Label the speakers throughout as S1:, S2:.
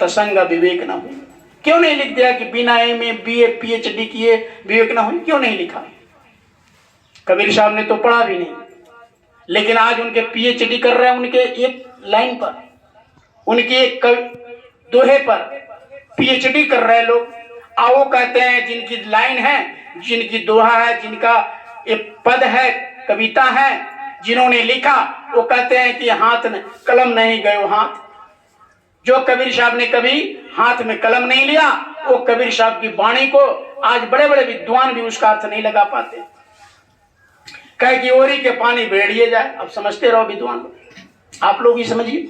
S1: संग विवेक न हुई। क्यों नहीं लिख दिया कि बिना एमए बीए पीएचडी किए विवेक न हुई? क्यों नहीं लिखा? कबीर साहब ने तो पढ़ा भी नहीं, लेकिन आज उनके पीएचडी कर रहे हैं उनके एक लाइन पर, उनके एक दोहे पर पीएचडी कर रहे लोग। आओ कहते हैं जिनकी लाइन है, जिनकी दोहा है, जिनका एक पद है, कविता है, जिन्होंने लिखा, वो कहते हैं कि हाथ में कलम नहीं गयो हाथ। जो कबीर साहब ने कभी हाथ में कलम नहीं लिया, वो कबीर साहब की वाणी को आज बड़े बड़े विद्वान भी उसका अर्थ नहीं लगा पाते। कहे कि ओरी के पानी बेड़िए जाए। अब समझते रहो विद्वान लोग, आप लोग ही समझिए।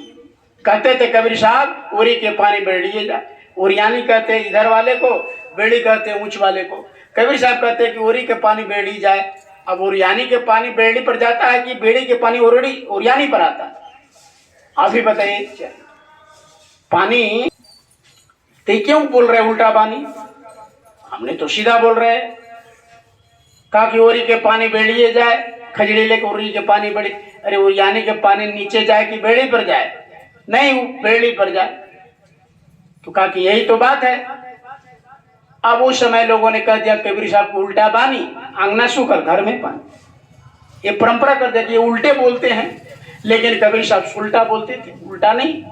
S1: कहते थे कबीर साहब ओरी के पानी बेड़िए जाए। ओरियानी कहते हैं इधर वाले को, बेड़ी कहते हैं ऊंच वाले को। कबीर साहब कहते हैं कि ओरी के पानी बेड़ी जाए। अब ओरियानी के पानी बेड़ी पर जाता है कि बेड़ी के पानी ओरियानी पर आता है? आप ही बताइए। पानी तो क्यों बोल रहे उल्टा पानी? हमने तो सीधा बोल रहे हैं। कहा कि ओरी के पानी बेड़िए जाए, खजड़ी लेके ओरी के पानी बेड़ी। अरे ओरियानी के पानी नीचे जाए कि बेड़ी पर जाए? नहीं, बेड़ी पर जाए। तो कहा कि यही तो बात है। अब उस समय लोगों ने कह दिया कबीर साहब को उल्टा बानी, आंगना सूकर घर में पानी। ये परंपरा कर दिया कि ये उल्टे बोलते हैं, लेकिन कबीर साहब उल्टा बोलते थे, उल्टा नहीं।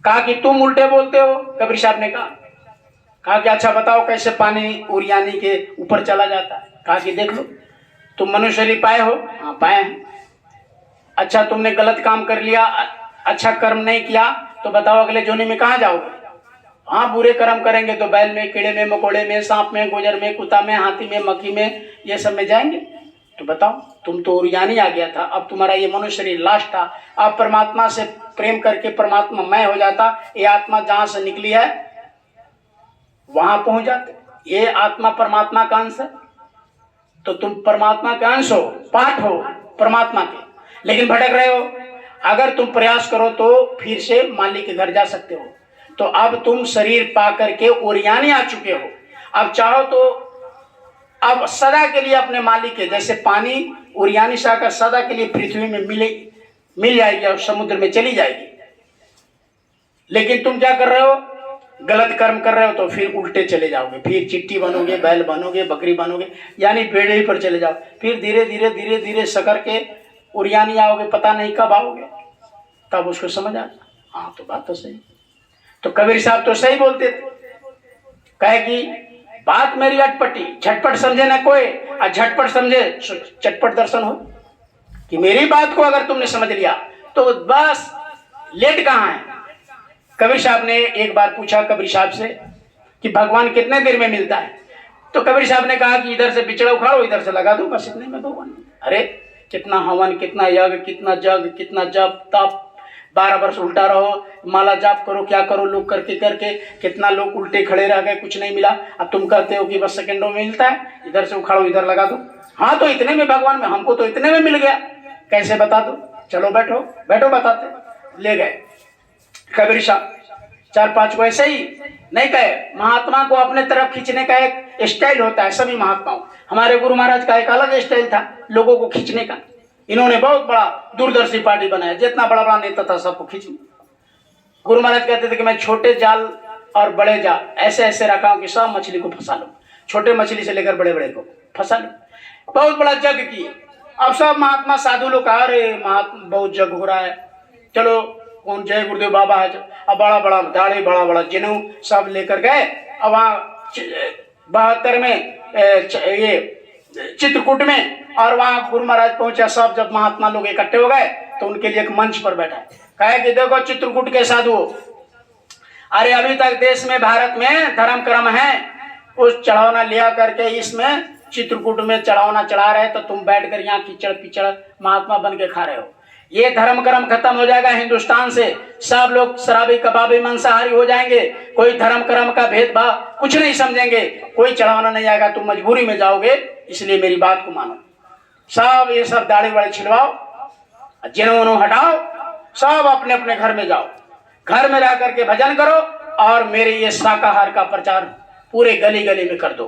S1: कहा कि तुम उल्टे बोलते हो। कबीर साहब ने कहा कि अच्छा बताओ कैसे पानी ओरियानी के ऊपर चला जाता है? कहा कि देख लो, तुम मनुष्य शरीर पाए हो? हाँ पाए हैं। अच्छा तुमने गलत काम कर लिया, अच्छा कर्म नहीं किया, तो बताओ अगले जोनी में कहाँ जाओगे? हाँ बुरे कर्म करेंगे तो बैल में, कीड़े में, मकोड़े में, सांप में, गोजर में, कुत्ता में, हाथी में, मक्खी में, ये सब में जाएंगे। तो बताओ, तुम तो ओरियानी आ गया था, अब तुम्हारा ये मनुष्य शरीर लास्ट था। अब परमात्मा से प्रेम करके परमात्मा मैं हो जाता, ये आत्मा जहां से निकली है वहां पहुंच जाते। ये आत्मा परमात्मा का अंश है, तो तुम परमात्मा के अंश हो, पार्ट हो परमात्मा के, लेकिन भटक रहे हो। अगर तुम प्रयास करो तो फिर से मालिक के घर जा सकते हो। तो अब तुम शरीर पा करके ओरियानी आ चुके हो। अब चाहो तो अब सदा के लिए अपने मालिक के, जैसे पानी ओरियानी सा का सदा के लिए पृथ्वी में मिल जाएगी और समुद्र में चली जाएगी। लेकिन तुम क्या कर रहे हो? गलत कर्म कर रहे हो, तो फिर उल्टे चले जाओगे, फिर चिट्टी बनोगे, बैल बनोगे, बकरी बनोगे, यानी बेड़े पर चले जाओ। फिर धीरे धीरे धीरे धीरे सकर के ओरियानी आओगे, पता नहीं कब आओगे। तब उसको समझ आ, हाँ तो बात तो सही। तो कबीर साहब तो सही बोलते थे। कहे कि बात मेरी अटपटी, झटपट समझे ना कोई, और झटपट समझे चटपट दर्शन हो। कि मेरी बात को अगर तुमने समझ लिया तो बस लेट कहाँ है। कबीर साहब ने एक बार पूछा कबीर साहब से कि भगवान कितने देर में मिलता है? तो कबीर साहब ने कहा कि इधर से बिचड़ा उखाड़ो, इधर से लगा दो, बस इतने में भगवान। अरे कितना हवन, कितना यज्ञ, कितना जग, कितना जप तप, 12 वर्ष उल्टा रहो, माला जाप करो, क्या करो, लोग करके करके कितना लोग उल्टे खड़े रह गए, कुछ नहीं मिला। अब तुम कहते हो कि बस सेकंडों में मिलता है, इधर से उखाड़ो इधर लगा दो। हाँ तो इतने में भगवान में, हमको तो इतने में मिल गया, कैसे बता दो? चलो बैठो बैठो बताते। ले गए कबीर साहब 4-5 को। ऐसे ही नहीं कहे, महात्मा को अपने तरफ खींचने का एक स्टाइल होता है सभी महात्माओं। हमारे गुरु महाराज का एक अलग स्टाइल था लोगों को खींचने का। इन्होंने बहुत बड़ा दूरदर्शी पार्टी बनाया, जितना बड़ा बड़ा नेता था सबको खींच। गुरु महाराज कहते थे कि मैं छोटे जाल और बड़े जाल ऐसे ऐसे रखा हूं कि सब मछली को फंसा लो, छोटे मछली से लेकर बड़े बड़े को फंसा लो। बहुत बड़ा जग किए। अब सब महात्मा साधु लोग कहा अरे महात्मा बहुत जग हो रहा है, चलो कौन जय गुरुदेव बाबा है। अब बड़ा बड़ा दाढ़ी, बड़ा बड़ा जिनू सब लेकर गए। अब वहाँ 72 में ये चित्रकूट में, और वहाँ गुरु महाराज पहुंचा। सब जब महात्मा लोग इकट्ठे हो गए तो उनके लिए एक मंच पर बैठा, कहे कि देखो चित्रकूट के साधु, अरे अभी तक देश में भारत में धर्म कर्म है, उस चढ़ावना लिया करके इसमें चित्रकूट में चढ़ावना चढ़ा रहे, तो तुम बैठकर यहाँ कीचड़ पिचड़ महात्मा बन के खा रहे हो। ये धर्म कर्म खत्म हो जाएगा हिंदुस्तान से, सब लोग शराबी कबाबी मांसाहारी हो जाएंगे, कोई धर्म कर्म का भेदभाव कुछ नहीं समझेंगे, कोई चढ़ावना नहीं आएगा, तुम मजबूरी में जाओगे, इसलिए मेरी बात को मानो। सब ये सब दाढ़ी वाड़ी छिलवाओ, जिन्हों हटाओ, सब अपने अपने घर में जाओ, घर में रह करके भजन करो और मेरे ये शाकाहार का प्रचार पूरे गली गली में कर दो।